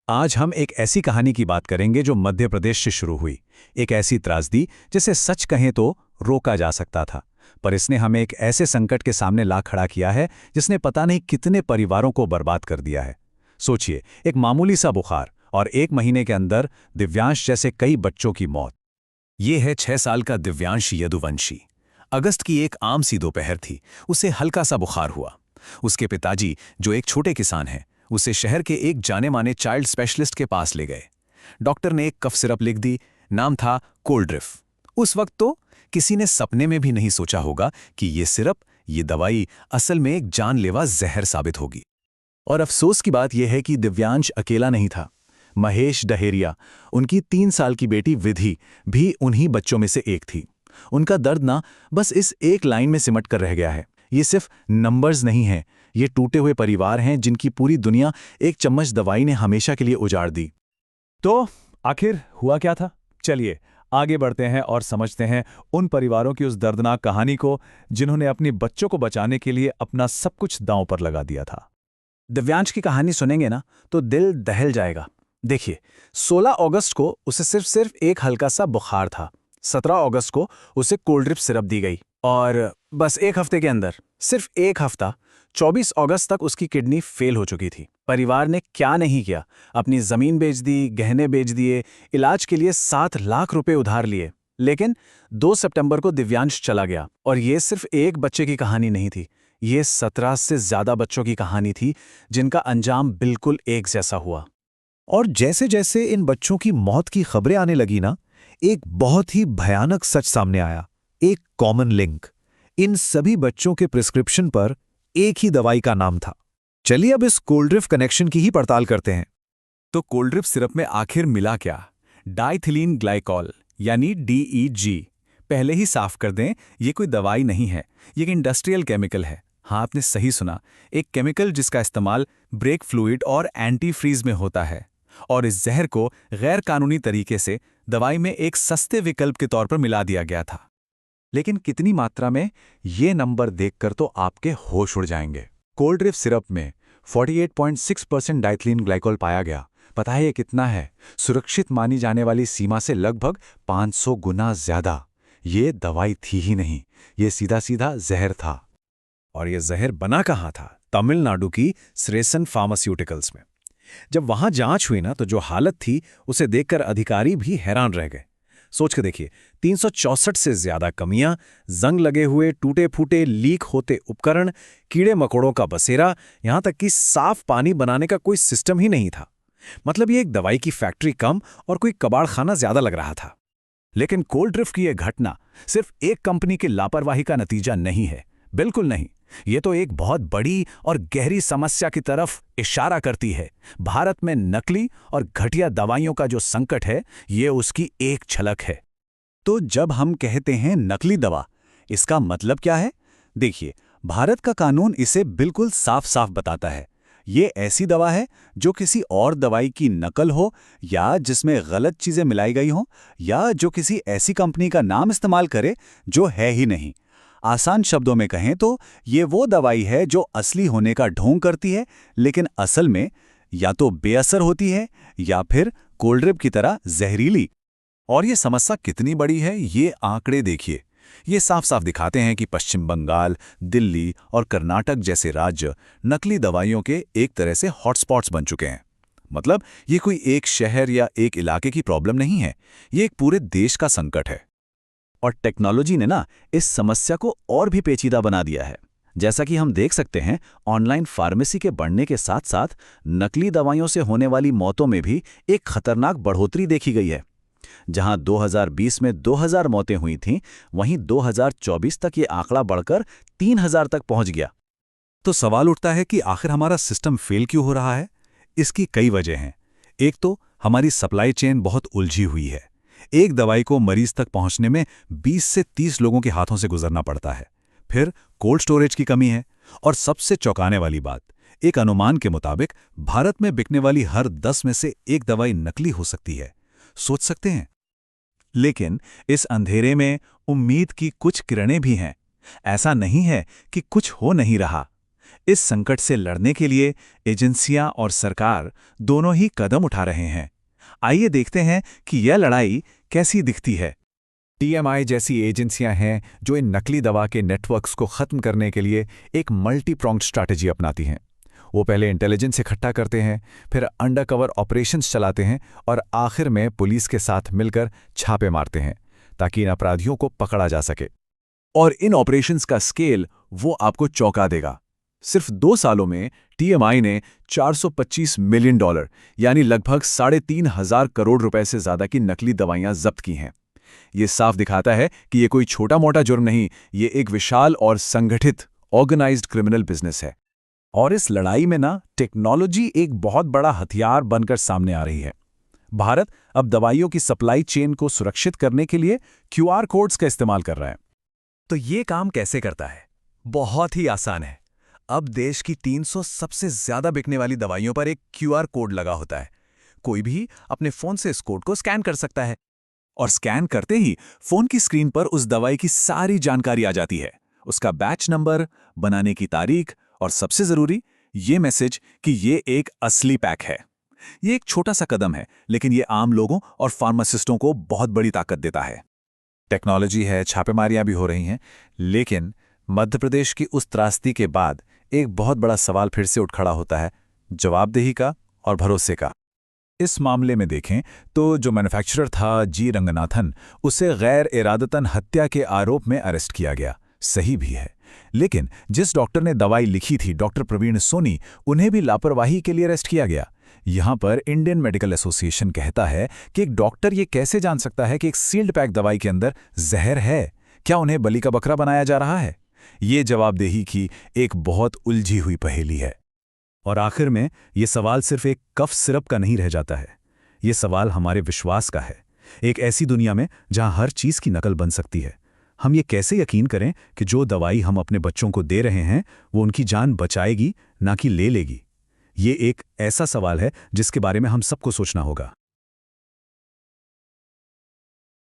आज हम एक ऐसी कहानी की बात करेंगे जो मध्य प्रदेश से शुरू हुई। एक ऐसी त्रासदी जिसे सच कहें तो रोका जा सकता था, पर इसने हमें एक ऐसे संकट के सामने ला खड़ा किया है जिसने पता नहीं कितने परिवारों को बर्बाद कर दिया है। सोचिए, एक मामूली सा बुखार और 1 महीने के अंदर दिव्यांश जैसे कई बच्चों की मौत। ये है 6 साल का दिव्यांश यदुवंशी। अगस्त की एक आम सी दोपहर थी। उसे हल्का सा बुखार हुआ। उसके पिताजी, जो एक छोटे किसान हैं, उसे शहर के एक जाने माने चाइल्ड स्पेशलिस्ट के पास ले गए। डॉक्टर ने एक कफ सिरप लिख दी। नाम था कोल्ड्रिफ। उस वक्त तो किसी ने सपने में भी नहीं सोचा होगा कि ये सिरप, ये दवाई असल में एक जानलेवा जहर साबित होगी। और अफसोस की बात यह है कि दिव्यांश अकेला नहीं था। महेश डहेरिया, उनकी 3 साल की बेटी विधि भी उन्हीं बच्चों में से एक थी। उनका दर्द ना बस इस एक लाइन में सिमट कर रह गया है। ये सिर्फ नंबर्स नहीं हैं, ये टूटे हुए परिवार हैं जिनकी पूरी दुनिया एक चम्मच दवाई ने हमेशा के लिए उजाड़ दी। तो आखिर हुआ क्या था? चलिए आगे बढ़ते हैं और समझते हैं उन परिवारों की उस दर्दनाक कहानी को जिन्होंने अपने बच्चों को बचाने के लिए अपना सब कुछ दांव पर लगा दिया था। दिव्यांश की कहानी सुनेंगे ना तो दिल दहल जाएगा। देखिए, 16 अगस्त को उसे सिर्फ एक हल्का सा बुखार था। 17 अगस्त को उसे कोल्ड ड्रिप सिरप दी गई और बस एक हफ्ते के अंदर, सिर्फ एक हफ्ता, 24 अगस्त तक उसकी किडनी फेल हो चुकी थी। परिवार ने क्या नहीं किया, अपनी जमीन बेच दी, गहने बेच दिए, इलाज के लिए 7 लाख रुपए उधार लिए। लेकिन 2 सितंबर को दिव्यांश चला गया और ये सिर्फ एक बच्चे की कहानी नहीं थी, ये 17 से ज्यादा बच्चों की कहानी थी जिनका अंजाम बिल्कुल एक जैसा हुआ। और जैसे जैसे इन बच्चों की मौत की खबरें आने लगी ना, एक बहुत ही भयानक सच सामने आया। एक कॉमन लिंक। इन सभी बच्चों के प्रिस्क्रिप्शन पर एक ही दवाई का नाम था। चलिए अब इस कोल्ड्रिफ कनेक्शन की ही पड़ताल करते हैं। तो कोल्ड्रिफ सिरप में आखिर मिला क्या? डाइथिलीन ग्लाइकॉल यानी DEG। पहले ही साफ कर दें, ये कोई दवाई नहीं है, ये एक इंडस्ट्रियल केमिकल है। हाँ, आपने सही सुना, एक केमिकल जिसका इस्तेमाल ब्रेक फ्लूइड और एंटी फ्रीज में होता है। और इस जहर को गैर कानूनी तरीके से दवाई में एक सस्ते विकल्प के तौर पर मिला दिया गया था। लेकिन कितनी मात्रा में, ये नंबर देखकर तो आपके होश उड़ जाएंगे। कोल्ड्रिफ सिरप में 48.6% डाइथिलीन ग्लाइकॉल पाया गया। पता है ये कितना है? सुरक्षित मानी जाने वाली सीमा से लगभग 500 गुना ज्यादा। ये दवाई थी ही नहीं, ये सीधा सीधा जहर था। और ये जहर बना कहाँ था? तमिलनाडु की श्रेयसन फार्मास्यूटिकल्स में। जब वहां जांच हुई ना, तो जो हालत थी उसे देखकर अधिकारी भी हैरान रह गए। सोच के देखिए, 364 से ज्यादा कमियां, जंग लगे हुए, टूटे फूटे, लीक होते उपकरण, कीड़े मकोड़ों का बसेरा, यहां तक कि साफ पानी बनाने का कोई सिस्टम ही नहीं था। मतलब ये एक दवाई की फैक्ट्री कम और कोई कबाड़ खाना ज्यादा लग रहा था। लेकिन कोल्ड्रिफ की यह घटना सिर्फ एक कंपनी की लापरवाही का नतीजा नहीं है, बिल्कुल नहीं। ये तो एक बहुत बड़ी और गहरी समस्या की तरफ इशारा करती है। भारत में नकली और घटिया दवाइयों का जो संकट है, ये उसकी एक झलक है। तो जब हम कहते हैं नकली दवा, इसका मतलब क्या है? देखिए, भारत का कानून इसे बिल्कुल साफ साफ बताता है। ये ऐसी दवा है जो किसी और दवाई की नकल हो, या जिसमें गलत चीजें मिलाई गई हों, या जो किसी ऐसी कंपनी का नाम इस्तेमाल करे जो है ही नहीं। आसान शब्दों में कहें तो ये वो दवाई है जो असली होने का ढोंग करती है, लेकिन असल में या तो बेअसर होती है या फिर कोल्ड्रिप की तरह जहरीली। और ये समस्या कितनी बड़ी है, ये आंकड़े देखिए। ये साफ साफ दिखाते हैं कि पश्चिम बंगाल, दिल्ली और कर्नाटक जैसे राज्य नकली दवाइयों के एक तरह से हॉटस्पॉट्स बन चुके हैं। मतलब ये कोई एक शहर या एक इलाके की प्रॉब्लम नहीं है, ये एक पूरे देश का संकट है। और टेक्नोलॉजी ने ना इस समस्या को और भी पेचीदा बना दिया है। जैसा कि हम देख सकते हैं, ऑनलाइन फार्मेसी के बढ़ने के साथ साथ नकली दवाइयों से होने वाली मौतों में भी एक खतरनाक बढ़ोतरी देखी गई है। जहां 2020 में 2000 मौतें हुई थीं, वहीं 2024 तक ये आंकड़ा बढ़कर 3000 तक पहुंच गया। तो सवाल उठता है कि आखिर हमारा सिस्टम फेल क्यों हो रहा है? इसकी कई वजह हैं। एक तो हमारी सप्लाई चेन बहुत उलझी हुई है। एक दवाई को मरीज तक पहुंचने में 20 से 30 लोगों के हाथों से गुजरना पड़ता है। फिर कोल्ड स्टोरेज की कमी है। और सबसे चौंकाने वाली बात, एक अनुमान के मुताबिक भारत में बिकने वाली हर 10 में से एक दवाई नकली हो सकती है। सोच सकते हैं? लेकिन इस अंधेरे में उम्मीद की कुछ किरणें भी हैं। ऐसा नहीं है कि कुछ हो नहीं रहा। इस संकट से लड़ने के लिए एजेंसियां और सरकार दोनों ही कदम उठा रहे हैं। आइए देखते हैं कि यह लड़ाई कैसी दिखती है। टीएमआई जैसी एजेंसियां हैं जो इन नकली दवा के नेटवर्क्स को खत्म करने के लिए एक मल्टी प्रोंग्ड स्ट्रैटेजी अपनाती हैं। वो पहले इंटेलिजेंस इकट्ठा करते हैं, फिर अंडरकवर ऑपरेशंस चलाते हैं और आखिर में पुलिस के साथ मिलकर छापे मारते हैं ताकि इन अपराधियों को पकड़ा जा सके। और इन ऑपरेशंस का स्केल वो आपको चौंका देगा। सिर्फ 2 सालों में टीएमआई ने $425 मिलियन यानी लगभग 3,500 करोड़ रुपए से ज्यादा की नकली दवाइयां जब्त की हैं। ये साफ दिखाता है कि ये कोई छोटा-मोटा जुर्म नहीं, ये एक विशाल और संगठित ऑर्गेनाइज्ड क्रिमिनल बिजनेस है। और इस लड़ाई में ना टेक्नोलॉजी एक बहुत बड़ा हथियार बनकर सामने आ रही है। भारत अब दवाइयों की सप्लाई चेन को सुरक्षित करने के लिए क्यूआर कोड्स का इस्तेमाल कर रहा है। तो ये काम कैसे करता है? बहुत ही आसान है। अब देश की 300 सबसे ज्यादा बिकने वाली दवाइयों पर एक क्यूआर कोड लगा होता है। कोई भी अपने फोन से इस कोड को स्कैन कर सकता है और स्कैन करते ही फोन की स्क्रीन पर उस दवाई की सारी जानकारी आ जाती है, उसका बैच नंबर, बनाने की तारीख और सबसे जरूरी ये मैसेज कि ये एक असली पैक है। ये एक छोटा सा कदम है, लेकिन ये आम लोगों और फार्मासिस्टों को बहुत बड़ी ताकत देता है। टेक्नोलॉजी है, छापेमारियां भी हो रही हैं, लेकिन मध्य प्रदेश की उस त्रासदी के बाद एक बहुत बड़ा सवाल फिर से उठ खड़ा होता है, जवाबदेही का और भरोसे का। इस मामले में देखें तो जो मैन्युफैक्चरर था जी रंगनाथन, उसे गैर इरादतन हत्या के आरोप में अरेस्ट किया गया। सही भी है, लेकिन जिस डॉक्टर ने दवाई लिखी थी, डॉक्टर प्रवीण सोनी, उन्हें भी लापरवाही के लिए अरेस्ट किया गया। यहां पर इंडियन मेडिकल एसोसिएशन कहता है कि एक डॉक्टर ये कैसे जान सकता है कि एक सील्ड पैक दवाई के अंदर जहर है? क्या उन्हें बलि का बकरा बनाया जा रहा है? ये जवाबदेही की एक बहुत उलझी हुई पहेली है। और आखिर में ये सवाल सिर्फ एक कफ सिरप का नहीं रह जाता है, ये सवाल हमारे विश्वास का है। एक ऐसी दुनिया में जहां हर चीज की नकल बन सकती है, हम ये कैसे यकीन करें कि जो दवाई हम अपने बच्चों को दे रहे हैं वो उनकी जान बचाएगी, ना कि ले लेगी? ये एक ऐसा सवाल है जिसके बारे में हम सबको सोचना होगा।